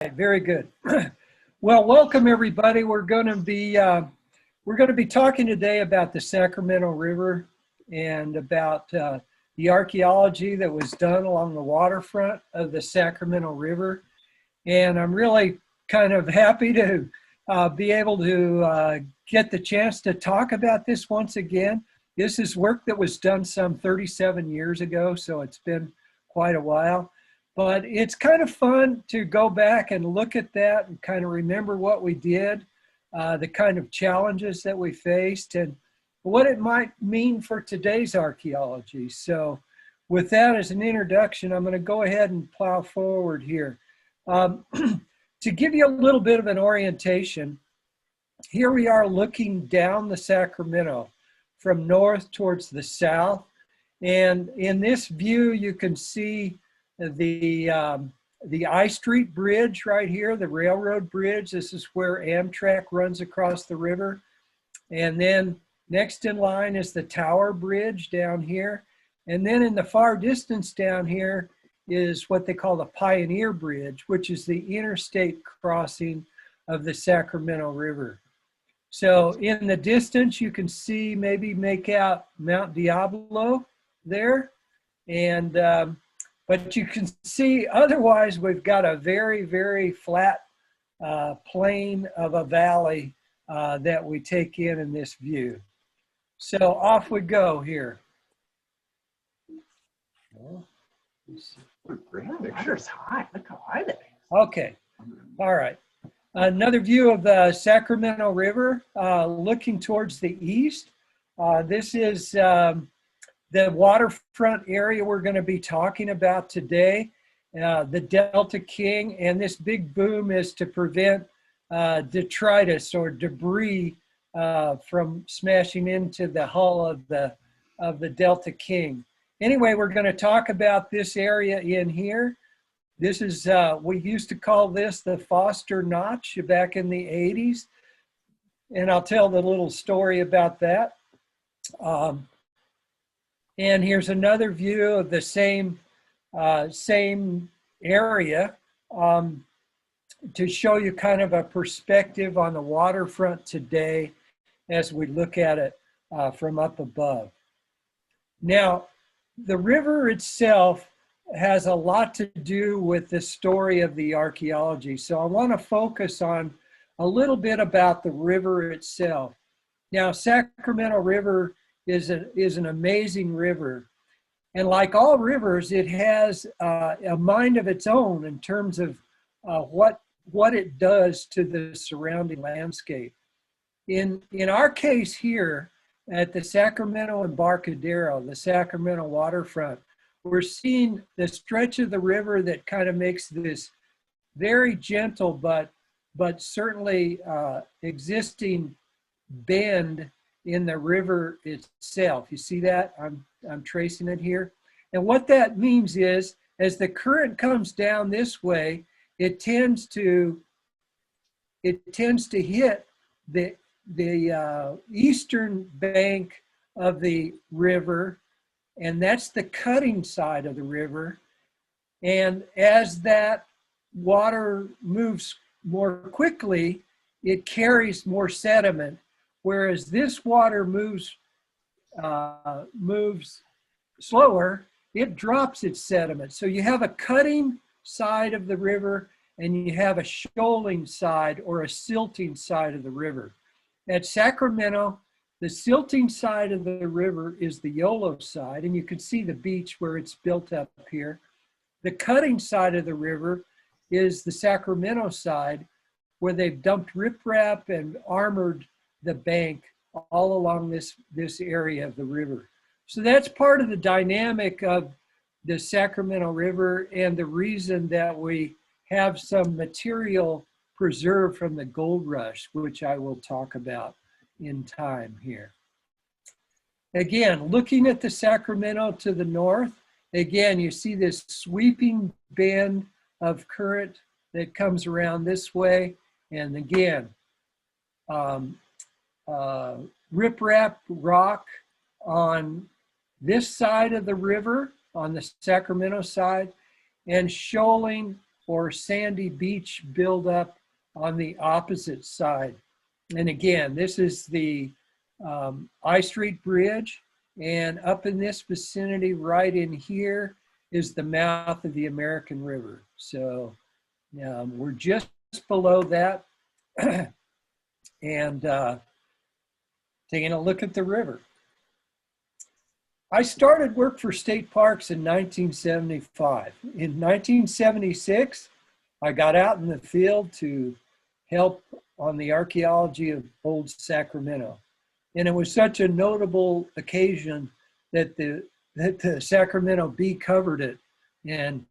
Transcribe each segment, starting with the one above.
Very good. Well, welcome everybody. We're going to be talking today about the Sacramento River and about the archaeology that was done along the waterfront of the Sacramento River. And I'm really kind of happy to be able to get the chance to talk about this once again. This is work that was done some 37 years ago, so it's been quite a while. But it's kind of fun to go back and look at that and kind of remember what we did, the kind of challenges that we faced, and what it might mean for today's archaeology. So with that as an introduction, I'm going to go ahead and plow forward here. To give you a little bit of an orientation, here we are looking down the Sacramento from north towards the south. And in this view, you can see the I Street Bridge right here, the railroad bridge. This is where Amtrak runs across the river. And then next in line is the Tower Bridge down here. And then in the far distance down here is what they call the Pioneer Bridge, which is the interstate crossing of the Sacramento River. So in the distance, you can see, maybe make out Mount Diablo there. And but you can see, otherwise, we've got a very, very flat plain of a valley that we take in this view. So off we go here. Water's hot. Look how hot it is. Okay. All right. Another view of the Sacramento River looking towards the east. This is the waterfront area we're going to be talking about today, the Delta King, and this big boom is to prevent detritus or debris from smashing into the hull of the Delta King. Anyway, we're going to talk about this area in here. This is, we used to call this the Foster Notch back in the 80s, and I'll tell the little story about that. And here's another view of the same area to show you kind of a perspective on the waterfront today as we look at it from up above. Now, the river itself has a lot to do with the story of the archaeology. So I want to focus on a little bit about the river itself. Now, Sacramento River is an amazing river. And like all rivers, it has a mind of its own in terms of what it does to the surrounding landscape. In our case here at the Sacramento Embarcadero, the Sacramento waterfront, we're seeing the stretch of the river that kind of makes this very gentle but certainly existing bend in the river itself. You see that? I'm tracing it here. And what that means is, as the current comes down this way, it tends to hit the eastern bank of the river, and that's the cutting side of the river. And as that water moves more quickly, it carries more sediment. Whereas this water moves slower, it drops its sediment. So you have a cutting side of the river and you have a shoaling side or a silting side of the river. At Sacramento, the silting side of the river is the Yolo side, and you can see the beach where it's built up here. The cutting side of the river is the Sacramento side, where they've dumped riprap and armored the bank all along this area of the river. So that's part of the dynamic of the Sacramento River and the reason that we have some material preserved from the gold rush, which I will talk about in time here. Again, looking at the Sacramento to the north, again, you see this sweeping bend of current that comes around this way. And again, riprap rock on this side of the river, on the Sacramento side, and shoaling or sandy beach buildup on the opposite side. And again, this is the I Street Bridge, and up in this vicinity right in here is the mouth of the American River. So we're just below that and taking a look at the river. I started work for state parks in 1975. In 1976, I got out in the field to help on the archaeology of Old Sacramento. And it was such a notable occasion that the Sacramento Bee covered it and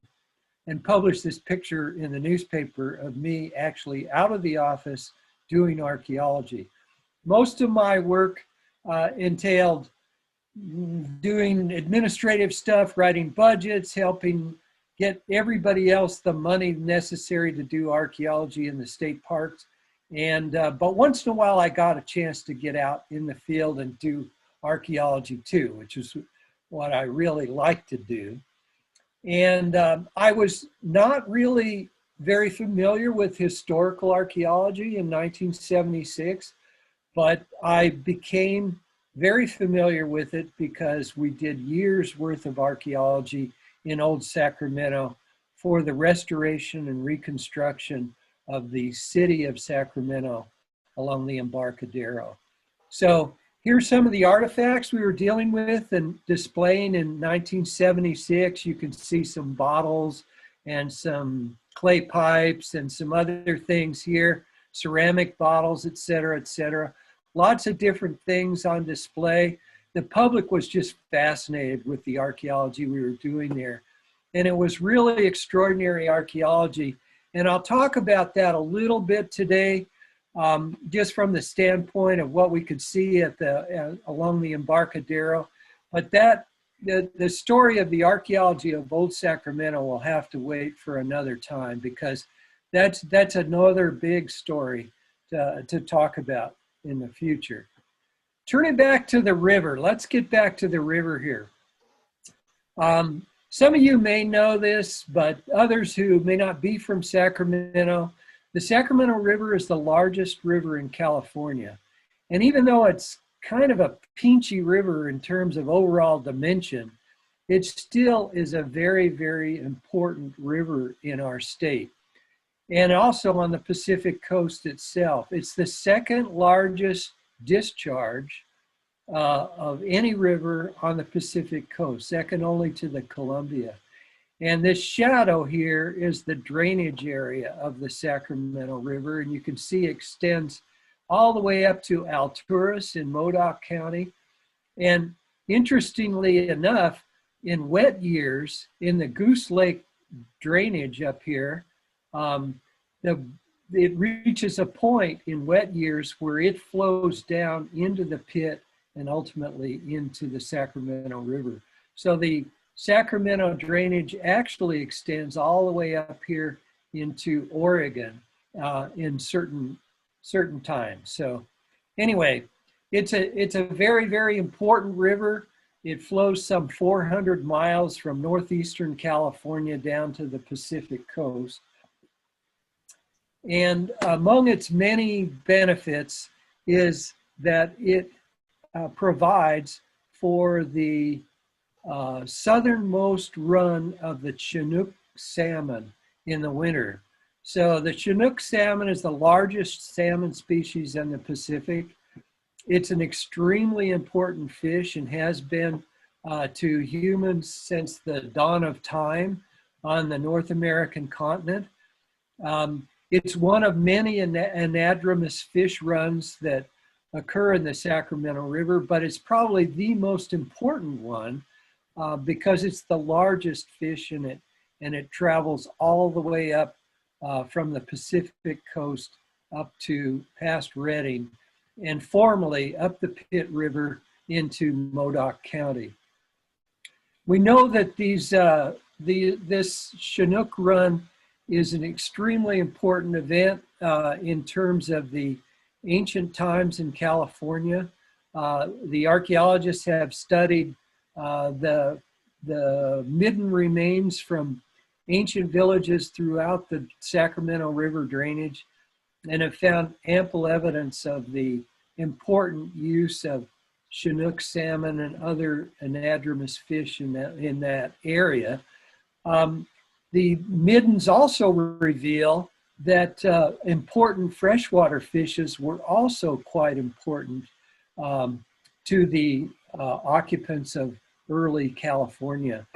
published this picture in the newspaper of me actually out of the office doing archaeology. Most of my work entailed doing administrative stuff, writing budgets, helping get everybody else the money necessary to do archaeology in the state parks. And but once in a while, I got a chance to get out in the field and do archaeology too, which is what I really like to do. And I was not really very familiar with historical archaeology in 1976, but I became very familiar with it because we did years worth of archaeology in Old Sacramento for the restoration and reconstruction of the city of Sacramento along the Embarcadero. So here's some of the artifacts we were dealing with and displaying in 1976. You can see some bottles and some clay pipes and some other things here, ceramic bottles, et cetera, et cetera. Lots of different things on display. The public was just fascinated with the archaeology we were doing there. And it was really extraordinary archaeology. And I'll talk about that a little bit today, just from the standpoint of what we could see at along the Embarcadero. But the story of the archaeology of Old Sacramento will have to wait for another time, because that's another big story to talk about in the future. Turning back to the river, let's get back to the river here. Some of you may know this, but others who may not be from Sacramento, the Sacramento River is the largest river in California. And even though it's kind of a pinchy river in terms of overall dimension, it still is a very, very important river in our state. And also on the Pacific coast itself. It's the second largest discharge of any river on the Pacific coast, second only to the Columbia. And this shadow here is the drainage area of the Sacramento River, and you can see it extends all the way up to Alturas in Modoc County. And interestingly enough, in wet years, in the Goose Lake drainage up here, it reaches a point in wet years where it flows down into the pit and ultimately into the Sacramento River. So the Sacramento drainage actually extends all the way up here into Oregon in certain times. So anyway, it's a very, very important river. It flows some 400 miles from northeastern California down to the Pacific coast. And among its many benefits is that it provides for the southernmost run of the Chinook salmon in the winter. So the Chinook salmon is the largest salmon species in the Pacific. It's an extremely important fish and has been to humans since the dawn of time on the North American continent. It's one of many anadromous fish runs that occur in the Sacramento River, but it's probably the most important one because it's the largest fish in it, and it travels all the way up from the Pacific coast up to past Redding, and formerly up the Pitt River into Modoc County. We know that this Chinook run is an extremely important event in terms of the ancient times in California. The archaeologists have studied the midden remains from ancient villages throughout the Sacramento River drainage and have found ample evidence of the important use of Chinook salmon and other anadromous fish in that area. The middens also reveal that important freshwater fishes were also quite important to the occupants of early California.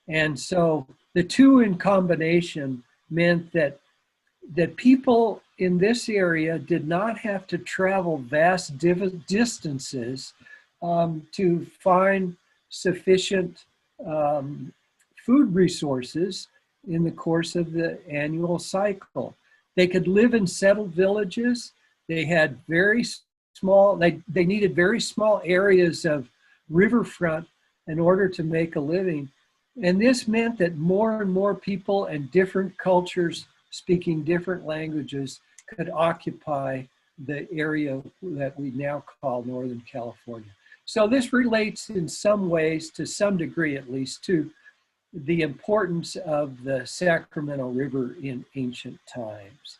And so the two in combination meant that people in this area did not have to travel vast distances to find sufficient food resources in the course of the annual cycle. They could live in settled villages. They had very small, they needed very small areas of riverfront in order to make a living. And this meant that more and more people and different cultures speaking different languages could occupy the area that we now call Northern California. So this relates in some ways, to some degree at least, to the importance of the Sacramento River in ancient times.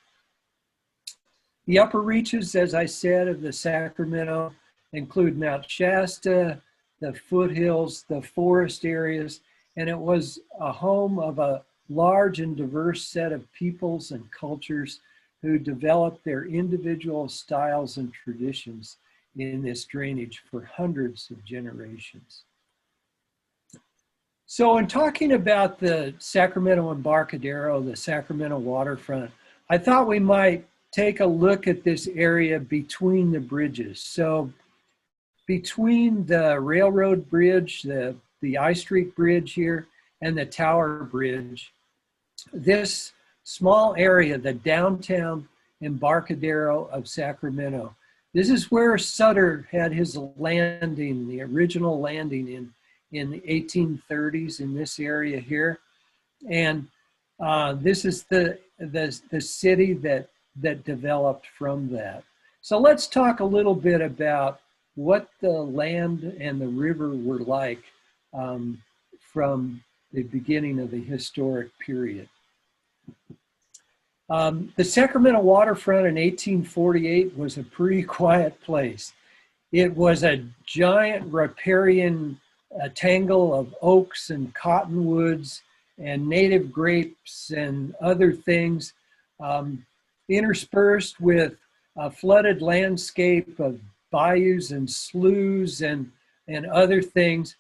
The upper reaches, as I said, of the Sacramento include Mount Shasta, the foothills, the forest areas, and it was a home of a large and diverse set of peoples and cultures who developed their individual styles and traditions in this drainage for hundreds of generations. So in talking about the Sacramento Embarcadero, the Sacramento waterfront, I thought we might take a look at this area between the bridges. So between the railroad bridge, the I Street Bridge here, and the Tower Bridge, this small area, the downtown Embarcadero of Sacramento, this is where Sutter had his landing, the original landing in the 1830s in this area here. And this is the city that developed from that. So let's talk a little bit about what the land and the river were like from the beginning of the historic period. The Sacramento waterfront in 1848 was a pretty quiet place. It was a giant riparian tangle of oaks and cottonwoods and native grapes and other things, interspersed with a flooded landscape of bayous and sloughs and other things.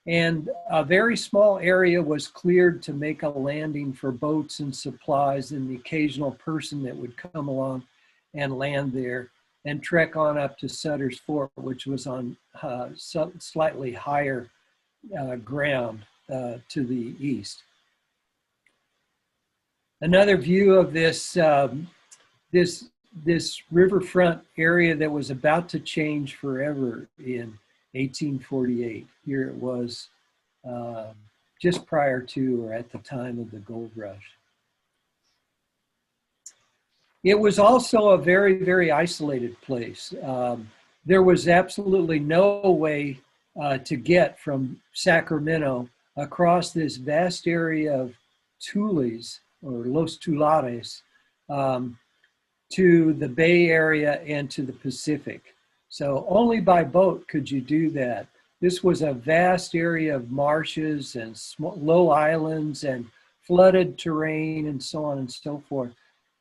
And a very small area was cleared to make a landing for boats and supplies and the occasional person that would come along and land there and trek on up to Sutter's Fort, which was on slightly higher ground to the east. Another view of this riverfront area that was about to change forever in 1848. Here it was just prior to or at the time of the gold rush. It was also a very, very isolated place. There was absolutely no way to get from Sacramento across this vast area of Tules or Los Tulares to the Bay Area and to the Pacific. So only by boat could you do that. This was a vast area of marshes and low islands and flooded terrain and so on and so forth.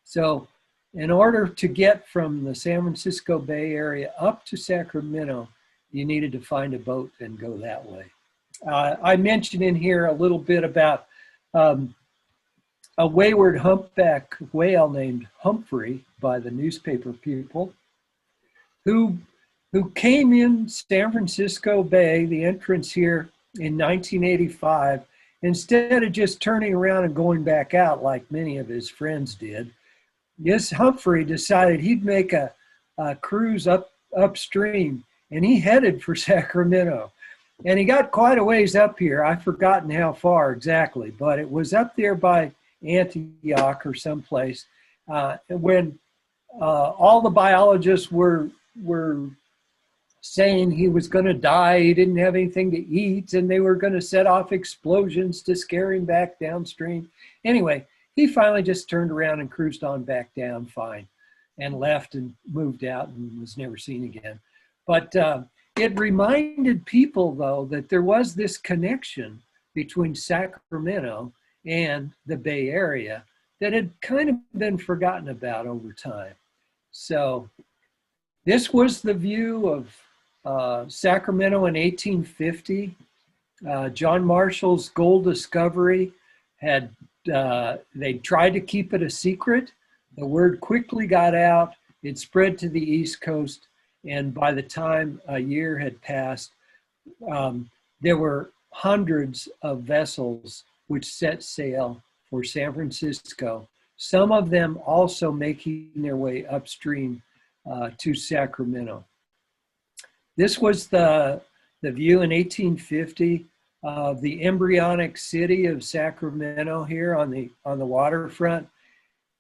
So in order to get from the San Francisco Bay Area up to Sacramento, you needed to find a boat and go that way. I mentioned in here a little bit about a wayward humpback whale named Humphrey by the newspaper people who came in San Francisco Bay, the entrance here in 1985, instead of just turning around and going back out like many of his friends did. Yes, Humphrey decided he'd make a cruise upstream, and he headed for Sacramento. And he got quite a ways up here. I've forgotten how far exactly, but it was up there by Antioch or someplace when all the biologists were saying he was going to die. He didn't have anything to eat, and they were going to set off explosions to scare him back downstream. Anyway, he finally just turned around and cruised on back down fine and left and moved out and was never seen again. But it reminded people, though, that there was this connection between Sacramento and the Bay Area that had kind of been forgotten about over time. So this was the view of Sacramento in 1850. John Marshall's gold discovery had, they tried to keep it a secret. The word quickly got out. It spread to the East Coast. And by the time a year had passed, there were hundreds of vessels which set sail for San Francisco, some of them also making their way upstream to Sacramento. This was the view in 1850 of the embryonic city of Sacramento here on the waterfront.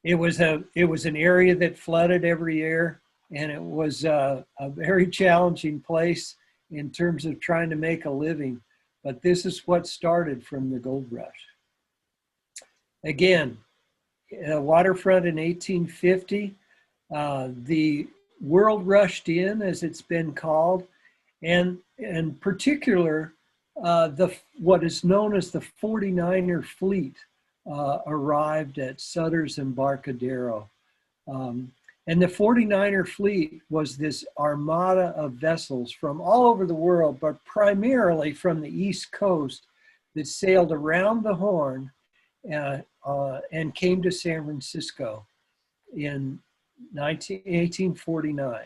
It was an area that flooded every year, and it was a very challenging place in terms of trying to make a living. But this is what started from the gold rush. Again, waterfront in 1850, the world rushed in, as it's been called, and in particular, what is known as the 49er fleet arrived at Sutter's Embarcadero. And the 49er fleet was this armada of vessels from all over the world, but primarily from the East Coast, that sailed around the Horn and came to San Francisco in 1849.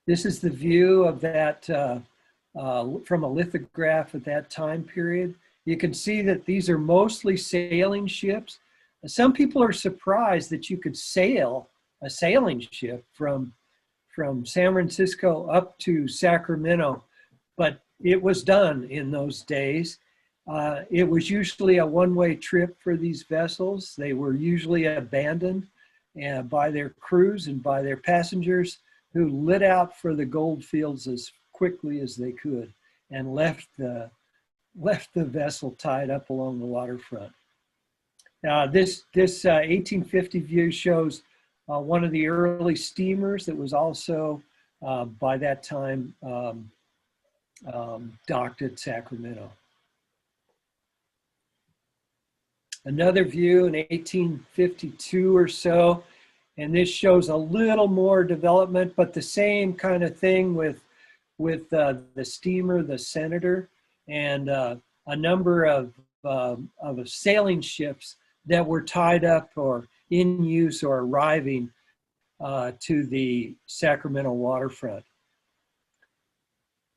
This is the view of that from a lithograph at that time period. You can see that these are mostly sailing ships. Some people are surprised that you could sail a sailing ship from San Francisco up to Sacramento, but it was done in those days. It was usually a one-way trip for these vessels. They were usually abandoned by their crews and by their passengers, who lit out for the gold fields as quickly as they could and left the vessel tied up along the waterfront. Now, this 1850 view shows one of the early steamers that was also by that time docked at Sacramento. Another view in 1852 or so, and this shows a little more development, but the same kind of thing with the steamer, the Senator, and a number of sailing ships that were tied up or in use or arriving to the Sacramento waterfront.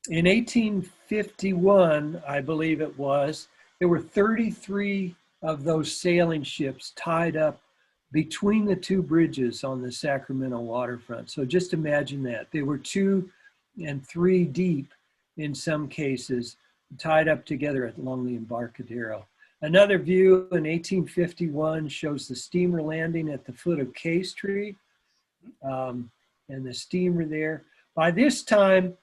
In 1851, I believe it was, there were 33 of those sailing ships tied up between the two bridges on the Sacramento waterfront. So just imagine that. They were 2 and 3 deep in some cases, tied up together along the Embarcadero. Another view in 1851 shows the steamer landing at the foot of K Street and the steamer there. By this time,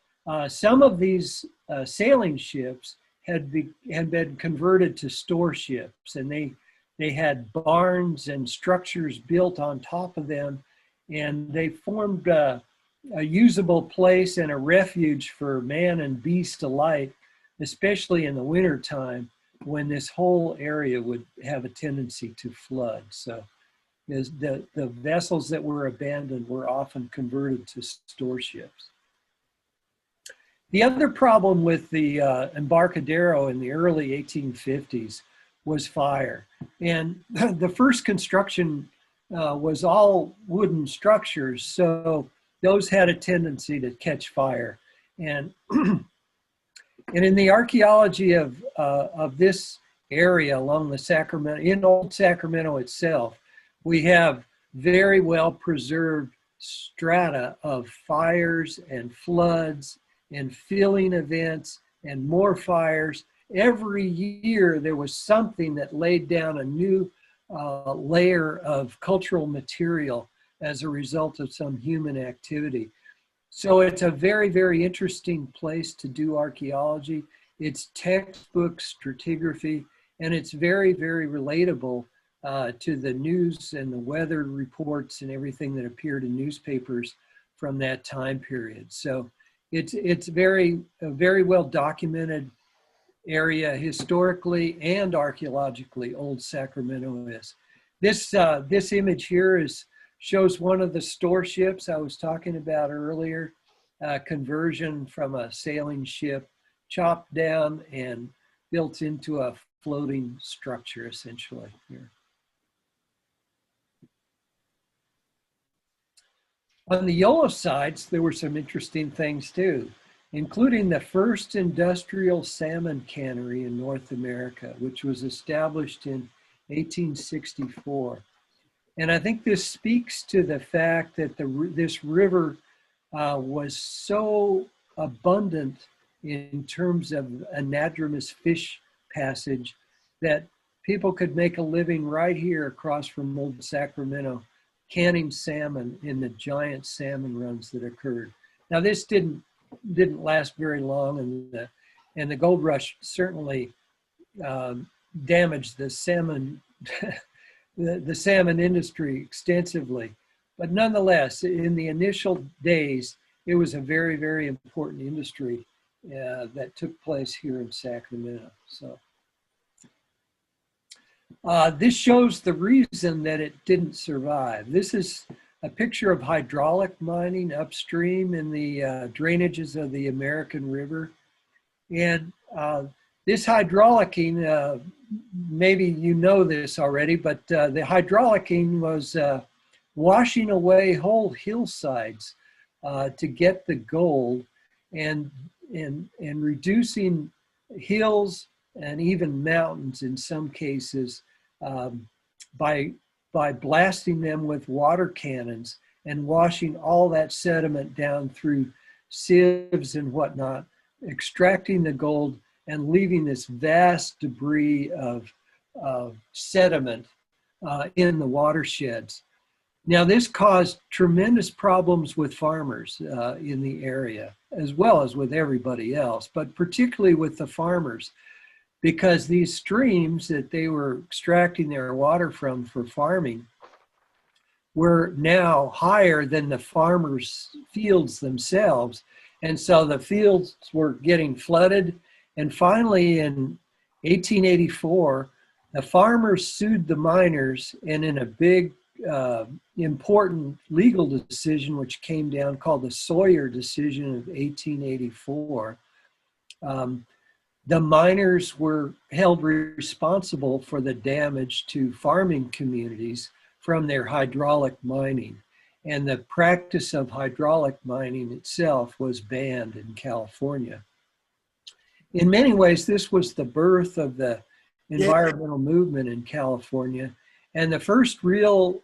some of these sailing ships had been converted to store ships, and they had barns and structures built on top of them, and they formed a usable place and a refuge for man and beast alike, especially in the winter time when this whole area would have a tendency to flood. So the vessels that were abandoned were often converted to store ships. The other problem with the Embarcadero in the early 1850s was fire. And the first construction was all wooden structures, so those had a tendency to catch fire. And and in the archaeology of this area along the Sacramento, in Old Sacramento itself, we have very well preserved strata of fires and floods and filling events and more fires. Every year there was something that laid down a new layer of cultural material as a result of some human activity. So it's a very, very interesting place to do archaeology. It's textbook stratigraphy, and it's very, very relatable to the news and the weather reports and everything that appeared in newspapers from that time period. So it's a very well documented area historically and archaeologically. Old Sacramento is. This image here shows one of the store ships I was talking about earlier, conversion from a sailing ship, chopped down and built into a floating structure essentially here. On the yellow sides, there were some interesting things too, including the first industrial salmon cannery in North America, which was established in 1864. And I think this speaks to the fact that this river was so abundant in terms of anadromous fish passage that people could make a living right here across from Old Sacramento, canning salmon in the giant salmon runs that occurred. Now this didn't last very long, and the gold rush certainly damaged the salmon the salmon industry extensively. But nonetheless, in the initial days, it was a very, very important industry that took place here in Sacramento. So this shows the reason that it didn't survive. This is a picture of hydraulic mining upstream in the drainages of the American River. And this hydraulicking, maybe you know this already, but the hydraulicking was washing away whole hillsides to get the gold and reducing hills and even mountains in some cases by blasting them with water cannons and washing all that sediment down through sieves and whatnot, extracting the gold and leaving this vast debris of sediment in the watersheds. Now, this caused tremendous problems with farmers in the area, as well as with everybody else, but particularly with the farmers, because these streams that they were extracting their water from for farming were now higher than the farmers' fields themselves. And so the fields were getting flooded. And finally, in 1884, the farmers sued the miners, and in a big, important legal decision, which came down called the Sawyer decision of 1884, the miners were held responsible for the damage to farming communities from their hydraulic mining. And the practice of hydraulic mining itself was banned in California. In many ways, this was the birth of the environmental movement in California, and the first real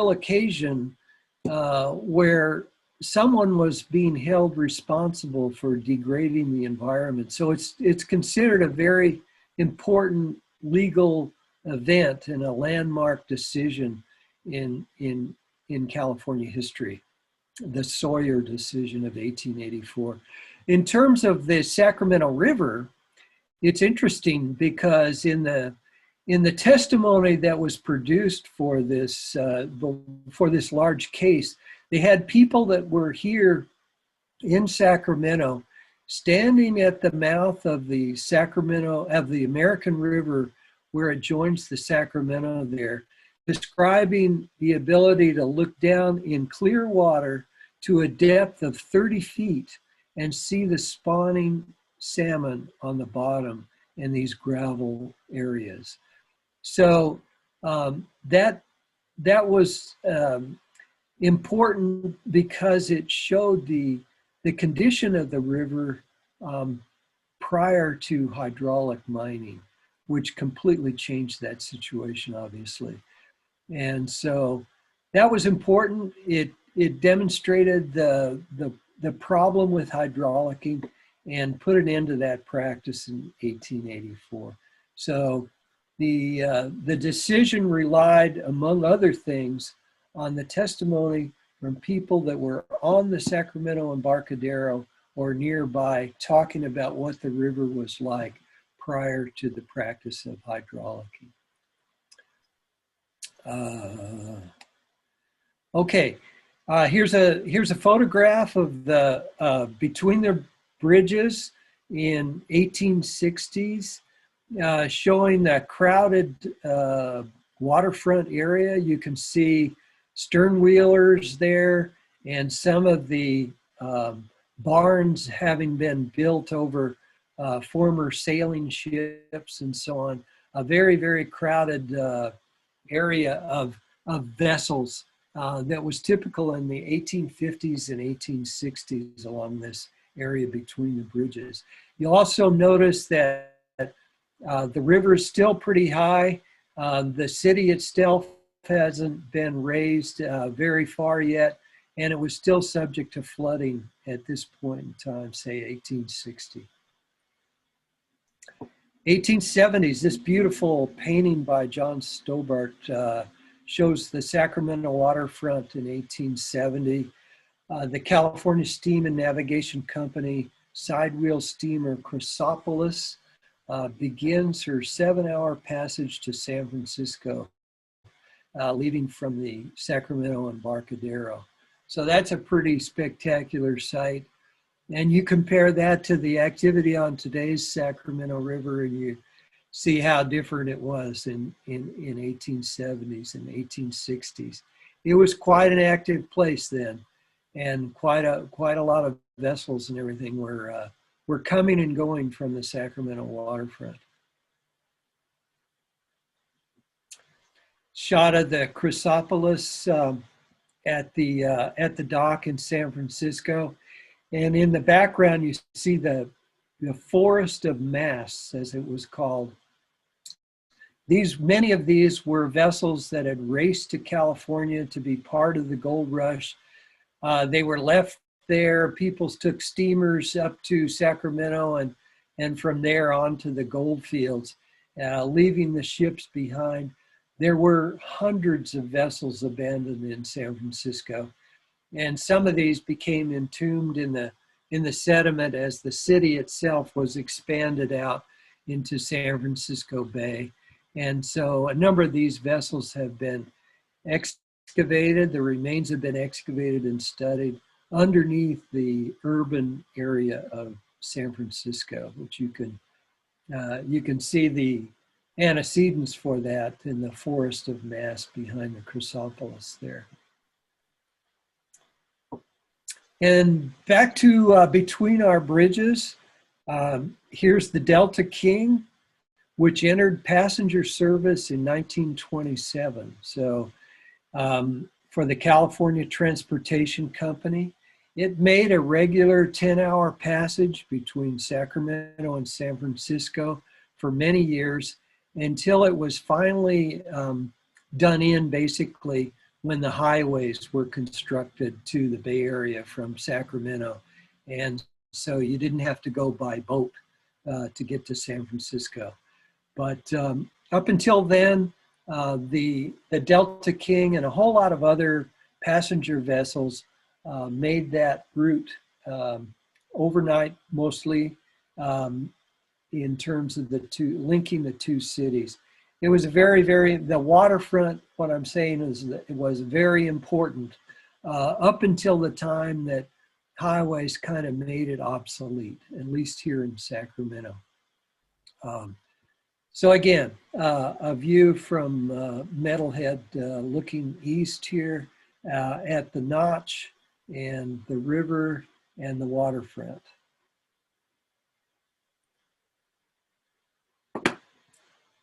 occasion where someone was being held responsible for degrading the environment. So it's considered a very important legal event and a landmark decision in California history, the Sawyer decision of 1884. In terms of the Sacramento River, it's interesting because in the testimony that was produced for this large case, they had people that were here in Sacramento standing at the mouth of the American River where it joins the Sacramento there, describing the ability to look down in clear water to a depth of 30 feet and see the spawning salmon on the bottom in these gravel areas. So that was important because it showed the condition of the river prior to hydraulic mining, which completely changed that situation, obviously. And so that was important. It demonstrated the problem with hydraulicking and put an end to that practice in 1884. So the decision relied, among other things, on the testimony from people that were on the Sacramento Embarcadero or nearby talking about what the river was like prior to the practice of hydraulic. Okay, here's a photograph of the between the bridges in 1860s, showing the crowded waterfront area. You can see stern wheelers there and some of the barns having been built over former sailing ships and so on. A very, very crowded area of vessels that was typical in the 1850s and 1860s along this area between the bridges. You'll also notice that the river is still pretty high. The city itself hasn't been raised very far yet, and it was still subject to flooding at this point in time, say 1860. 1870s, this beautiful painting by John Stobart shows the Sacramento waterfront in 1870. The California Steam and Navigation Company sidewheel steamer Chrysopolis begins her 7-hour passage to San Francisco, leaving from the Sacramento Embarcadero. So that's a pretty spectacular sight. And you compare that to the activity on today's Sacramento River, and you see how different it was in 1870s and 1860s. It was quite an active place then, and quite a lot of vessels and everything were coming and going from the Sacramento waterfront. Shot of the Chrysopolis at the dock in San Francisco. And in the background, you see the forest of masts, as it was called. Many of these were vessels that had raced to California to be part of the gold rush. They were left there. People took steamers up to Sacramento and from there on to the gold fields, leaving the ships behind. There were hundreds of vessels abandoned in San Francisco. And some of these became entombed in the sediment as the city itself was expanded out into San Francisco Bay. And so a number of these vessels have been excavated. The remains have been excavated and studied underneath the urban area of San Francisco, which you can see the antecedents for that in the forest of masts behind the Chrysopolis there. And back to between our bridges, here's the Delta King, which entered passenger service in 1927. So for the California Transportation Company, it made a regular 10-hour passage between Sacramento and San Francisco for many years until it was finally done in basically when the highways were constructed to the Bay Area from Sacramento. And so you didn't have to go by boat to get to San Francisco. But up until then, the Delta King and a whole lot of other passenger vessels made that route overnight mostly in terms of linking the two cities. It was the waterfront, what I'm saying is that it was very important up until the time that highways kind of made it obsolete, at least here in Sacramento. So again, a view from Metalhead looking east here at the Notch and the river and the waterfront.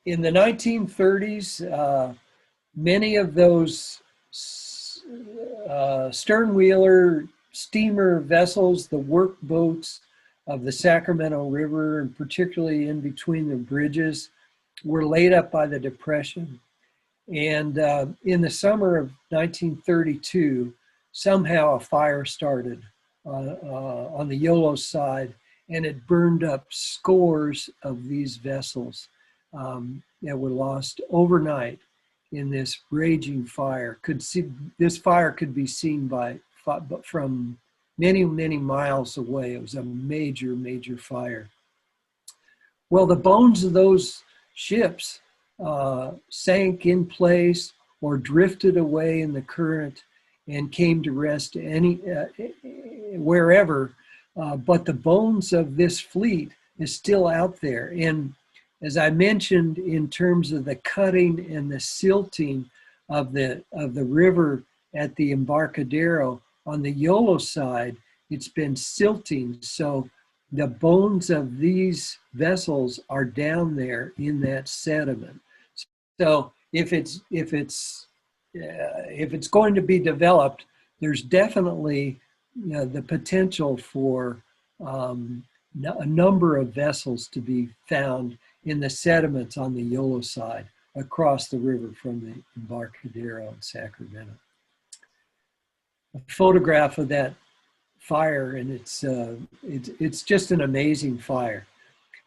In the 1930s, many of those stern-wheeler steamer vessels, the work boats of the Sacramento River, and particularly in between the bridges, were laid up by the Depression. And in the summer of 1932, somehow a fire started on the Yolo side, and it burned up scores of these vessels that were lost overnight. in this raging fire. This fire could be seen from many, many miles away. It was a major, major fire. Well, the bones of those ships sank in place or drifted away in the current and came to rest wherever. But the bones of this fleet is still out there. And as I mentioned, in terms of the cutting and the silting of the river at the Embarcadero, on the Yolo side, it's been silting. So the bones of these vessels are down there in that sediment. So if it's going to be developed, there's definitely the potential for a number of vessels to be found in the sediments on the Yolo side across the river from the Embarcadero in Sacramento. A photograph of that fire, and it's just an amazing fire.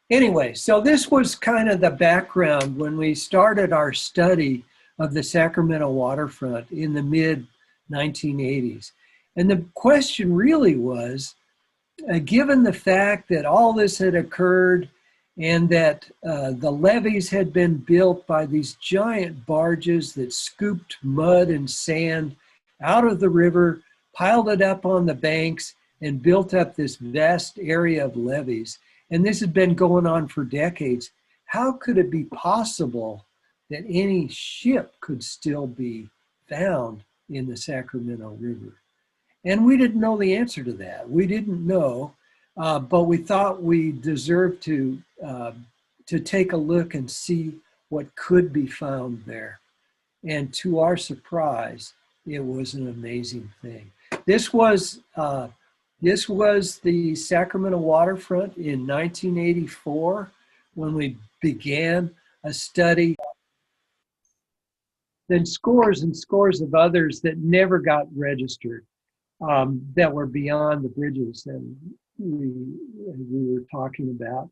Anyway, so this was kind of the background when we started our study of the Sacramento waterfront in the mid-1980s. And the question really was, given the fact that all this had occurred and that the levees had been built by these giant barges that scooped mud and sand out of the river, piled it up on the banks, and built up this vast area of levees. And this had been going on for decades. How could it be possible that any ship could still be found in the Sacramento River? And we didn't know the answer to that. We didn't know, but we thought we deserved to take a look and see what could be found there. And to our surprise, it was an amazing thing. This was the Sacramento waterfront in 1984 when we began a study. Then scores and scores of others that never got registered, that were beyond the bridges that we were talking about.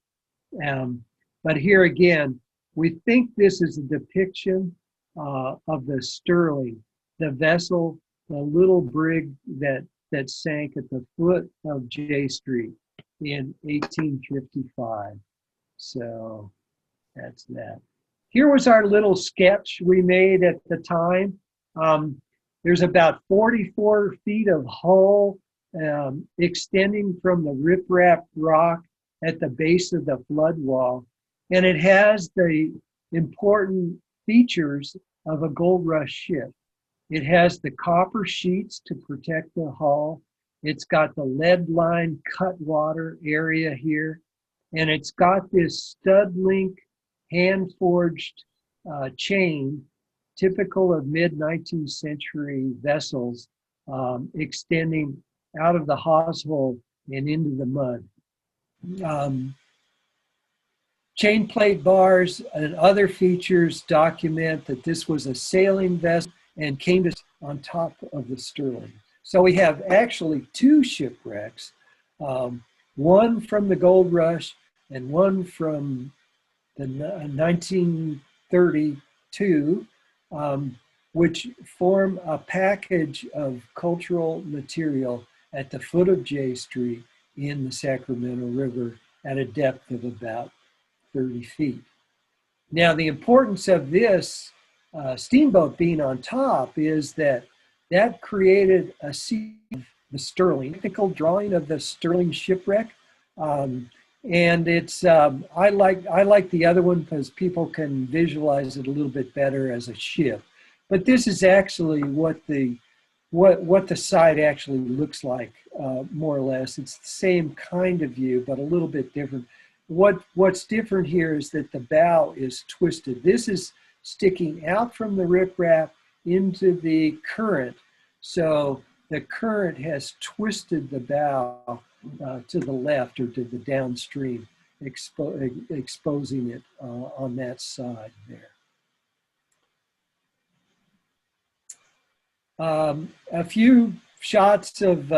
But here again, we think this is a depiction of the Sterling, the vessel, the little brig that sank at the foot of J Street in 1855. So that's that. Here was our little sketch we made at the time. There's about 44 feet of hull extending from the riprap rock at the base of the flood wall. And it has the important features of a gold rush ship. It has the copper sheets to protect the hull. It's got the lead line cutwater area here. And it's got this stud link hand forged chain, typical of mid-19th century vessels, extending out of the hawse hole and into the mud. Chain plate bars and other features document that this was a sailing vessel and came to on top of the Sterling. So we have actually two shipwrecks, one from the gold rush and one from the 1932, which form a package of cultural material at the foot of J Street in the Sacramento River at a depth of about 30 feet. Now, the importance of this steamboat being on top is that created a scene of the Sterling, technical drawing of the Sterling shipwreck. And it's, I like the other one because people can visualize it a little bit better as a ship. But this is actually what the side actually looks like, more or less. It's the same kind of view, but a little bit different. What's different here is that the bow is twisted. This is sticking out from the riprap into the current. So the current has twisted the bow to the left or to the downstream, exposing it on that side there. A few shots of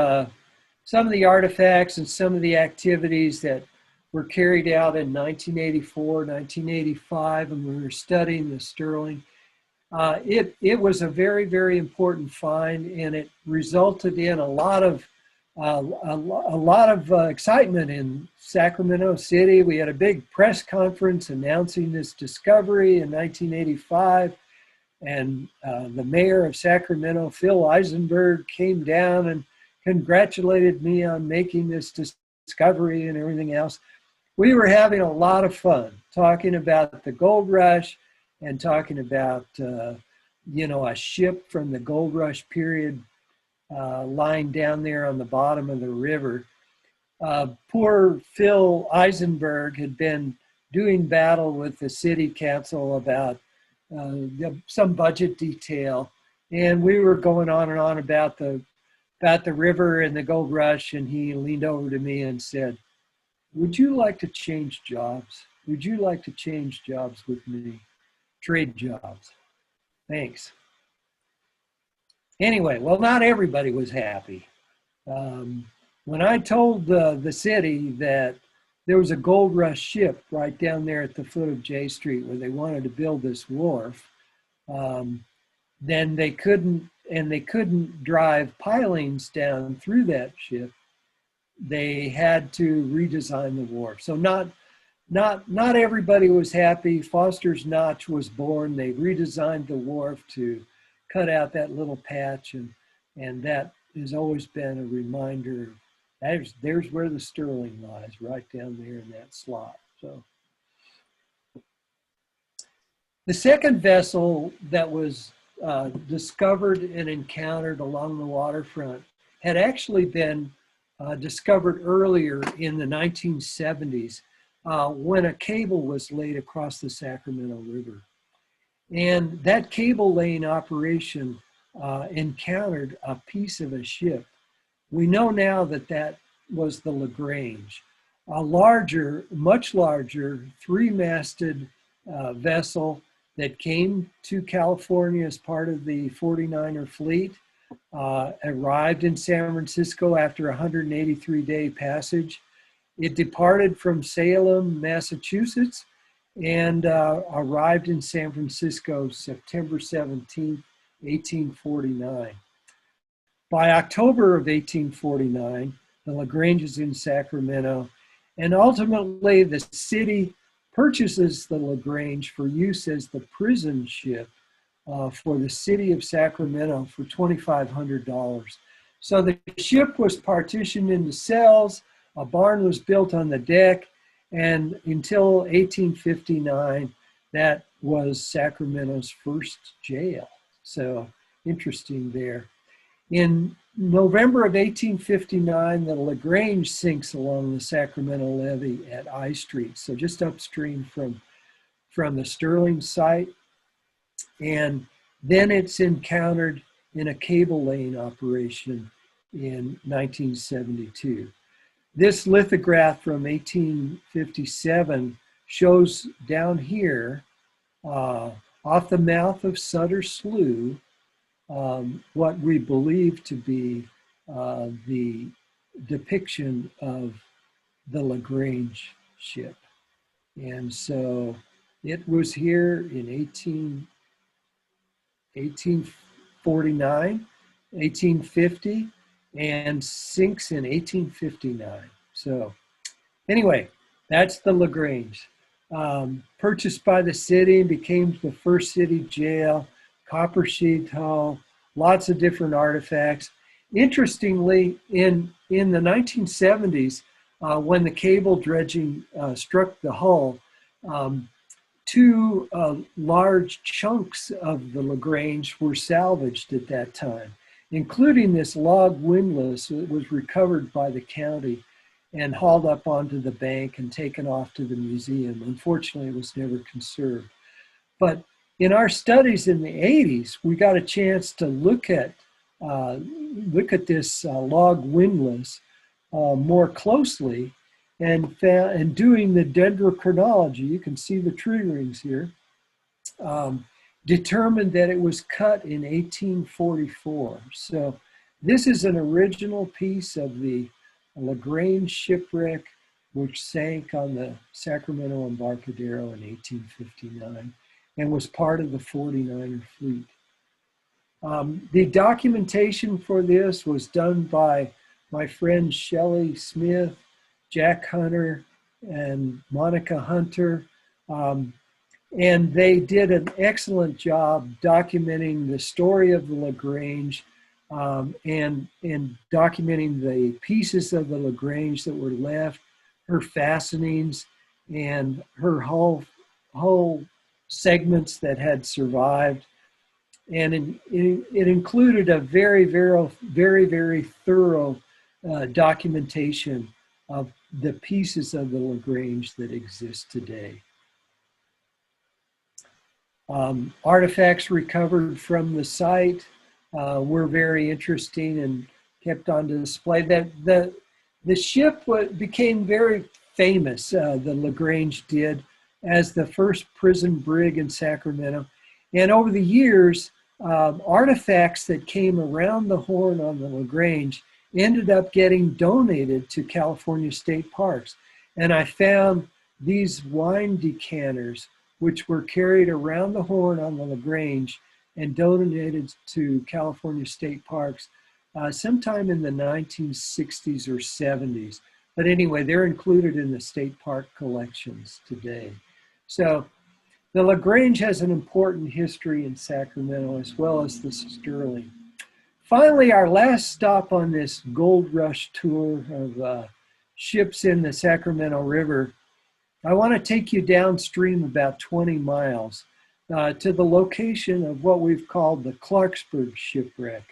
some of the artifacts and some of the activities that were carried out in 1984, 1985, and we were studying the Sterling. It was a very, very important find, and it resulted in a lot of excitement in Sacramento City. We had a big press conference announcing this discovery in 1985, and the mayor of Sacramento, Phil Eisenberg, came down and congratulated me on making this discovery and everything else. We were having a lot of fun talking about the gold rush and talking about, a ship from the gold rush period lying down there on the bottom of the river. Poor Phil Eisenberg had been doing battle with the city council about some budget detail, and we were going on and on about the river and the gold rush, and he leaned over to me and said, "Would you like to change jobs? Would you like to change jobs with me? Trade jobs. Thanks." Anyway, well, not everybody was happy. When I told the city that there was a gold rush ship right down there at the foot of J Street where they wanted to build this wharf, then they couldn't drive pilings down through that ship. They had to redesign the wharf. So not everybody was happy. Foster's Notch was born. They redesigned the wharf to cut out that little patch, and that has always been a reminder. There's where the Sterling lies, right down there in that slot. So the second vessel that was discovered and encountered along the waterfront had actually been discovered earlier in the 1970s when a cable was laid across the Sacramento River. And that cable laying operation encountered a piece of a ship. We know now that that was the LaGrange, a larger, much larger, three-masted vessel that came to California as part of the 49er fleet, arrived in San Francisco after a 183-day passage. It departed from Salem, Massachusetts, and arrived in San Francisco September 17, 1849. By October of 1849, the LaGrange is in Sacramento, and ultimately the city purchases the LaGrange for use as the prison ship for the city of Sacramento for $2,500. So the ship was partitioned into cells, a barn was built on the deck, and until 1859, that was Sacramento's first jail. So interesting there. In November of 1859, the LaGrange sinks along the Sacramento levee at I Street, so just upstream from the Sterling site. And then it's encountered in a cable laying operation in 1972. This lithograph from 1857 shows down here, off the mouth of Sutter Slough, what we believe to be the depiction of the LaGrange ship. And so it was here in 1849, 1850, and sinks in 1859. So anyway, that's the LaGrange. Purchased by the city, became the first city jail, copper sheath hull, lots of different artifacts. Interestingly, in the 1970s, when the cable dredging struck the hull, two large chunks of the LaGrange were salvaged at that time, including this log windlass that was recovered by the county and hauled up onto the bank and taken off to the museum. Unfortunately, it was never conserved. But in our studies in the 80s, we got a chance to look at this log windlass more closely, and doing the dendrochronology, you can see the tree rings here, determined that it was cut in 1844. So this is an original piece of the LaGrange shipwreck, which sank on the Sacramento Embarcadero in 1859. and was part of the 49er fleet. The documentation for this was done by my friends Shelley Smith, Jack Hunter, and Monica Hunter. And they did an excellent job documenting the story of the LaGrange and documenting the pieces of the LaGrange that were left, her fastenings, and her whole segments that had survived. And it included a very, very, very, very thorough documentation of the pieces of the LaGrange that exist today. Artifacts recovered from the site were very interesting and kept on display. The ship became very famous, the LaGrange did, as the first prison brig in Sacramento. And over the years, artifacts that came around the horn on the LaGrange ended up getting donated to California state parks. And I found these wine decanters, which were carried around the horn on the LaGrange and donated to California state parks sometime in the 1960s or 70s. But anyway, they're included in the state park collections today. So the LaGrange has an important history in Sacramento as well as the Sterling. Finally, our last stop on this gold rush tour of ships in the Sacramento River, I want to take you downstream about 20 miles to the location of what we've called the Clarksburg shipwreck.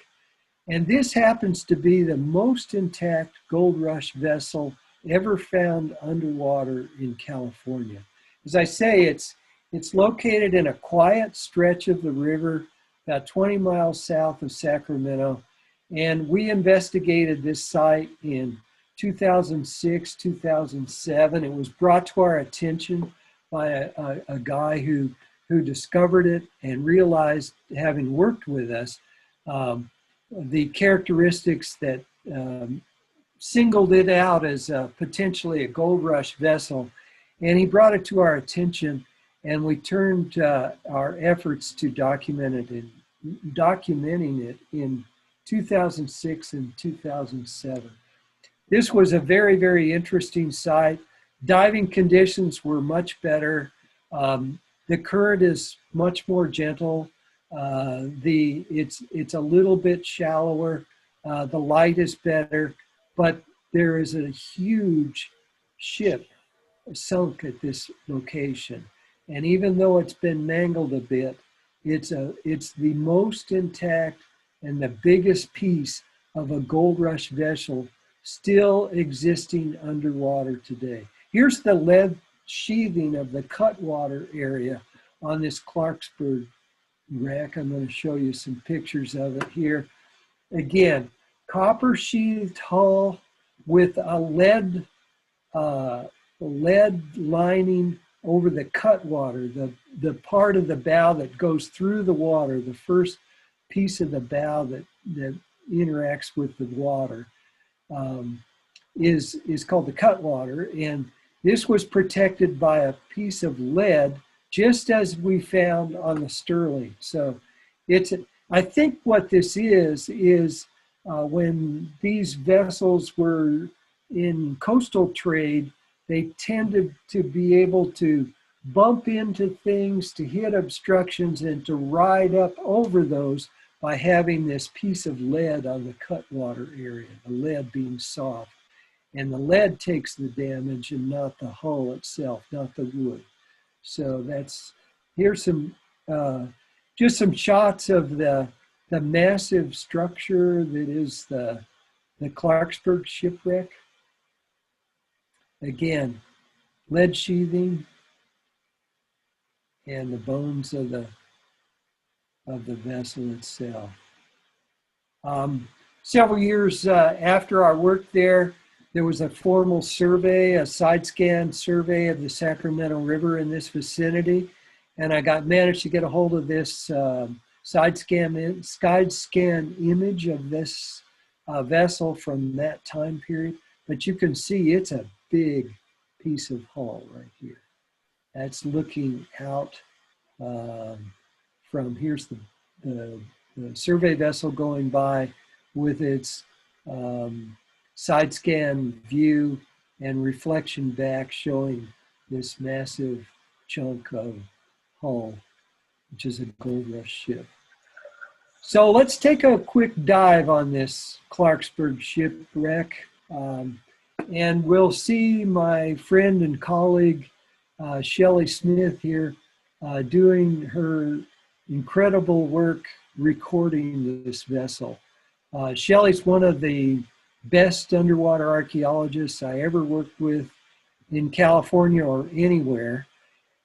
And this happens to be the most intact gold rush vessel ever found underwater in California. As I say, it's located in a quiet stretch of the river, about 20 miles south of Sacramento. And we investigated this site in 2006, 2007. It was brought to our attention by a guy who discovered it and realized, having worked with us, the characteristics that singled it out as potentially a gold rush vessel. And he brought it to our attention, and we turned our efforts to documenting it in 2006 and 2007. This was a very, very interesting site. Diving conditions were much better. The current is much more gentle. It's a little bit shallower. The light is better, but there is a huge ship sunk at this location. And even though it's been mangled a bit, it's the most intact and the biggest piece of a gold rush vessel still existing underwater today. Here's the lead sheathing of the cutwater area on this Clarksburg wreck. I'm going to show you some pictures of it here. Again, copper sheathed hull with a lead lining over the cutwater, the part of the bow that goes through the water, the first piece of the bow that interacts with the water is called the cutwater. And this was protected by a piece of lead, just as we found on the Sterling. So I think what this is when these vessels were in coastal trade, they tended to be able to bump into things, to hit obstructions, and to ride up over those by having this piece of lead on the cutwater area, the lead being soft. And the lead takes the damage and not the hull itself, not the wood. So here's some, just some shots of the massive structure that is the Clarksburg shipwreck. Again, lead sheathing and the bones of the vessel itself. Several years after our work there was a formal survey, a side scan survey of the Sacramento River in this vicinity, and I managed to get a hold of this side scan image of this vessel from that time period. But you can see it's a big piece of hull right here. That's looking out from here's the survey vessel going by with its side scan view and reflection back showing this massive chunk of hull, which is a gold rush ship. So let's take a quick dive on this Clarksburg shipwreck. And we'll see my friend and colleague, Shelley Smith here, doing her incredible work recording this vessel. Shelley's one of the best underwater archaeologists I ever worked with in California or anywhere.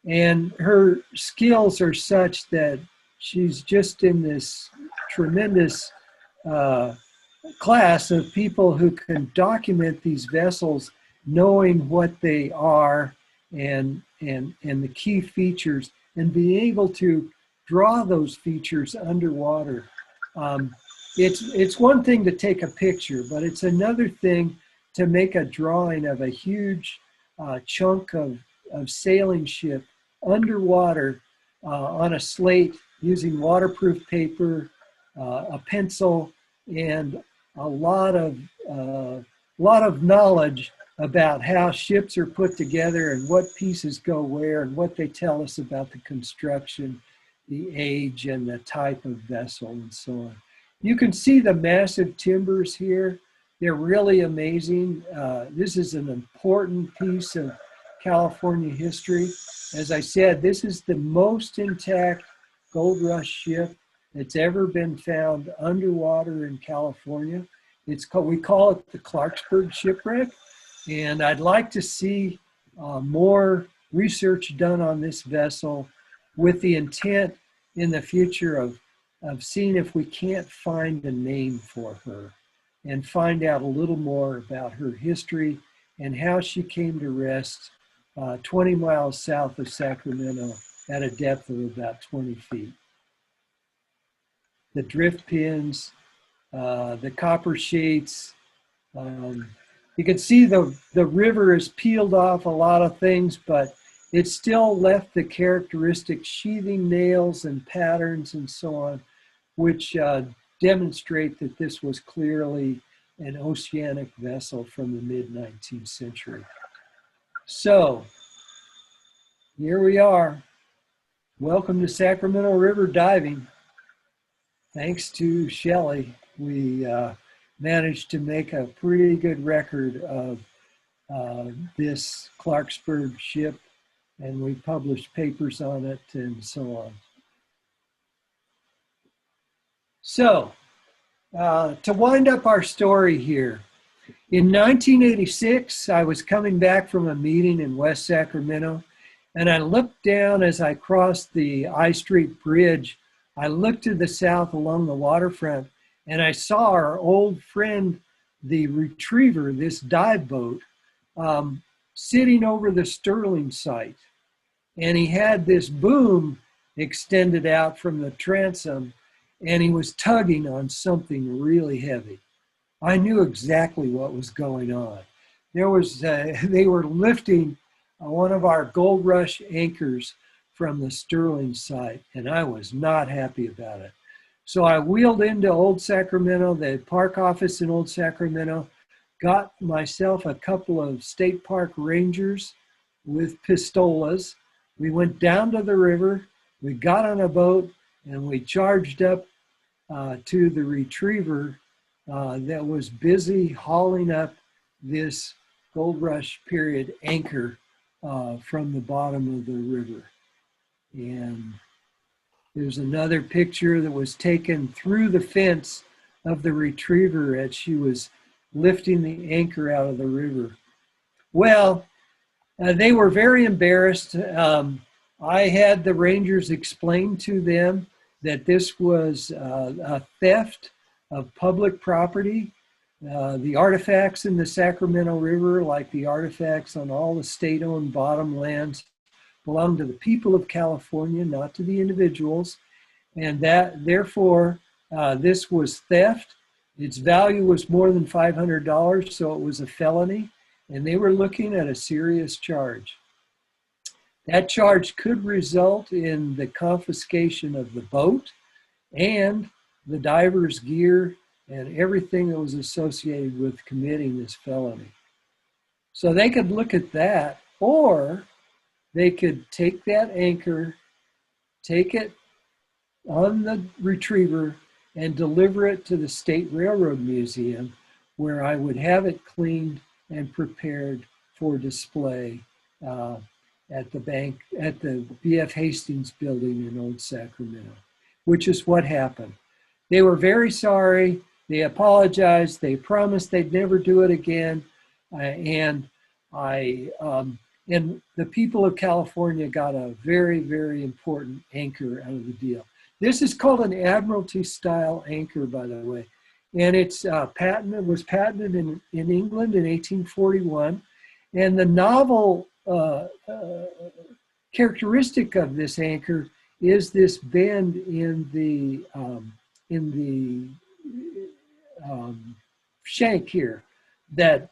And her skills are such that she's just in this tremendous class of people who can document these vessels, knowing what they are and the key features, and being able to draw those features underwater. It's one thing to take a picture, but it's another thing to make a drawing of a huge chunk of sailing ship underwater on a slate using waterproof paper, a pencil, and a lot of knowledge about how ships are put together and what pieces go where and what they tell us about the construction, the age, and the type of vessel, and so on. You can see the massive timbers here. They're really amazing. This is an important piece of California history. As I said, this is the most intact gold rush ship that's ever been found underwater in California. We call it the Clarksburg shipwreck. And I'd like to see more research done on this vessel with the intent in the future of seeing if we can't find a name for her and find out a little more about her history and how she came to rest 20 miles south of Sacramento at a depth of about 20 feet. The drift pins, the copper sheets. You can see the river has peeled off a lot of things, but it still left the characteristic sheathing nails and patterns and so on, which demonstrate that this was clearly an oceanic vessel from the mid-19th century. So here we are. Welcome to Sacramento River diving. Thanks to Shelley, we managed to make a pretty good record of this Clarksburg ship, and we published papers on it and so on. So, to wind up our story here, in 1986, I was coming back from a meeting in West Sacramento, and I looked down as I crossed the I Street Bridge. I looked to the south along the waterfront, and I saw our old friend, the Retriever, this dive boat, sitting over the Sterling site. And he had this boom extended out from the transom, and he was tugging on something really heavy. I knew exactly what was going on. They were lifting one of our Gold Rush anchors from the Sterling site, and I was not happy about it. So I wheeled into Old Sacramento, the park office in Old Sacramento, got myself a couple of state park rangers with pistolas. We went down to the river, we got on a boat, and we charged up to the Retriever that was busy hauling up this Gold Rush period anchor from the bottom of the river. And there's another picture that was taken through the fence of the Retriever as she was lifting the anchor out of the river. Well, they were very embarrassed. I had the rangers explain to them that this was a theft of public property. The artifacts in the Sacramento River, like the artifacts on all the state-owned bottomlands, belong to the people of California, not to the individuals. And that, therefore, this was theft. Its value was more than $500, so it was a felony. And they were looking at a serious charge. That charge could result in the confiscation of the boat and the diver's gear and everything that was associated with committing this felony. So they could look at that, or they could take that anchor, take it on the retriever, and deliver it to the State Railroad Museum, where I would have it cleaned and prepared for display at the B.F. Hastings building in Old Sacramento, which is what happened. They were very sorry. They apologized. They promised they'd never do it again. And the people of California got a very, very important anchor out of the deal. This is called an Admiralty style anchor, by the way. And it's was patented in England in 1841. And the novel characteristic of this anchor is this bend in the shank here that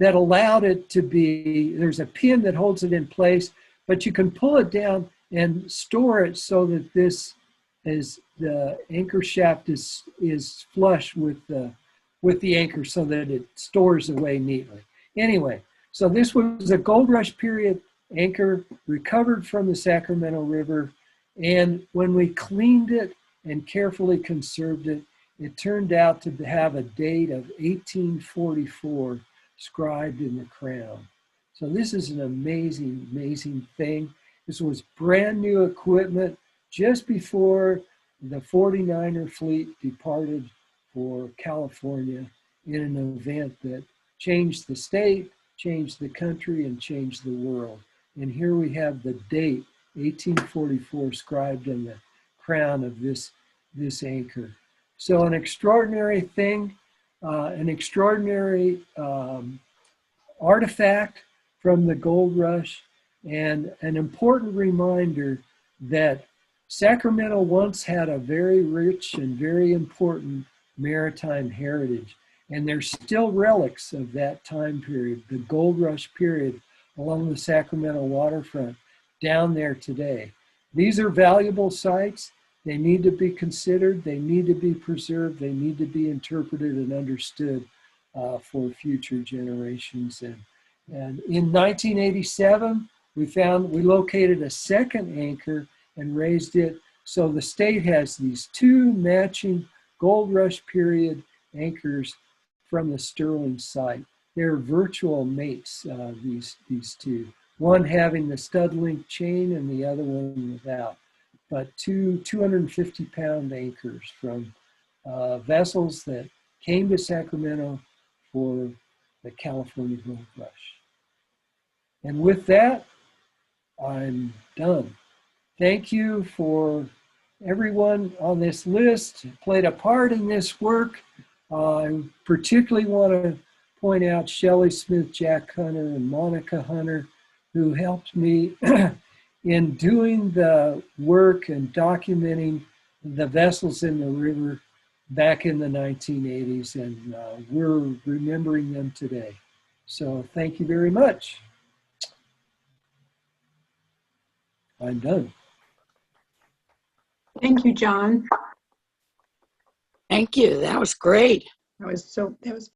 allowed it to be, there's a pin that holds it in place, but you can pull it down and store it so that this is, the anchor shaft is flush with the anchor so that it stores away neatly. Anyway, so this was a gold rush period anchor recovered from the Sacramento River. And when we cleaned it and carefully conserved it, it turned out to have a date of 1844 scribed in the crown. So this is an amazing, amazing thing. This was brand new equipment just before the 49er fleet departed for California in an event that changed the state, changed the country, and changed the world. And here we have the date, 1844, scribed in the crown of this anchor. So an extraordinary thing, an extraordinary artifact from the gold rush, and an important reminder that Sacramento once had a very rich and very important maritime heritage. And there's still relics of that time period, the gold rush period, along the Sacramento waterfront down there today. These are valuable sites. They need to be considered. They need to be preserved. They need to be interpreted and understood for future generations. And in 1987, we located a second anchor and raised it. So the state has these two matching gold rush period anchors from the Sterling site. They're virtual mates, these two. One having the stud link chain and the other one without. But two 250-pound anchors from vessels that came to Sacramento for the California Gold Rush. And with that, I'm done. Thank you for everyone on this list who played a part in this work. I particularly want to point out Shelley Smith, Jack Hunter, and Monica Hunter, who helped me in doing the work and documenting the vessels in the river back in the 1980s, and we're remembering them today. So thank you very much. I'm done. Thank you, John. Thank you. That was great. That was